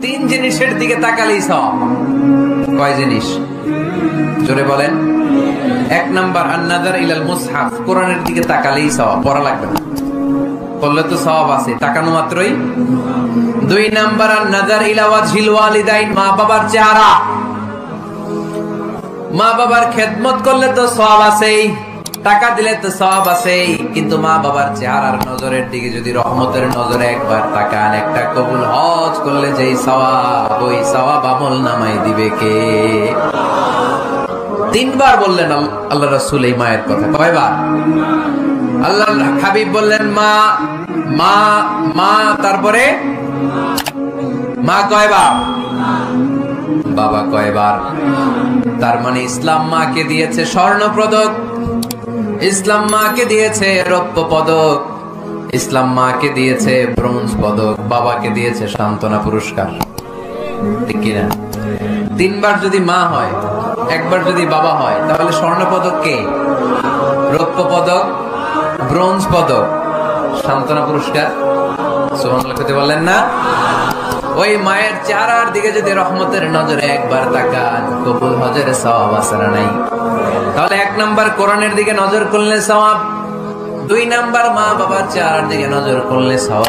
তিন জিনিসের দিকে তাকালেই সওয়াব। কয় জিনিস? জোরে বলেন। এক নাম্বার আন-নাযার ইলাল মুসহাফ, কোরআনের দিকে তাকালেই সওয়াব, পড়া লাগবে না, পড়লে তো সওয়াব আছে, তাকানো মাত্রই। দুই নাম্বার আন-নাযার ইলা ওয়াজহিল ওয়ালিদাইন, মা বাবার চেহারা, মা বাবার খেদমত করলে তো সওয়াব আছেই, টাকা দিলে তো সওয়াব আছেই, কিন্তু মা বাবার চেহারার নজরের দিকে যদি রহমতের নজরে একবার তাকান, একটা কবুল হজ করলে যেই সওয়াব, ওই সওয়াব আমল নামাই দিবে কে? তিনবার বললেন আল্লাহ রাসূল এই মায়ের কথা। কয়বার? আল্লাহর হাবিব বললেন মা মা মা, তারপরে মা কয়বার? বাবা কয়বার? তার মানে ইসলাম মাকে দিয়েছে স্বর্ণ পদক, ইসলাম মাকে দিয়েছে রৌপ্য পদক, ইসলাম মাকে দিয়েছে ব্রোঞ্জ পদক, বাবাকে দিয়েছে সান্ত্বনা পুরস্কার। ঠিক কিনা? তিনবার যদি মা হয়, একবার যদি বাবা হয়, তাহলে স্বর্ণ পদক কে? রৌপ্য পদক, ব্রোঞ্জ পদক, সান্ত্বনা পুরস্কার। সুবহানাল্লাহ কইতে বললেন না? ওই মায়ের চেহারার দিকে যদি রহমতের নজরে একবার তাকান, কবুল হজের সওয়াব আছে না নাই? তাহলে এক নাম্বার কোরআনের দিকে নজর করলে সওয়াব, দুই নাম্বার মা বাবার চেহারার দিকে নজর করলে সওয়াব।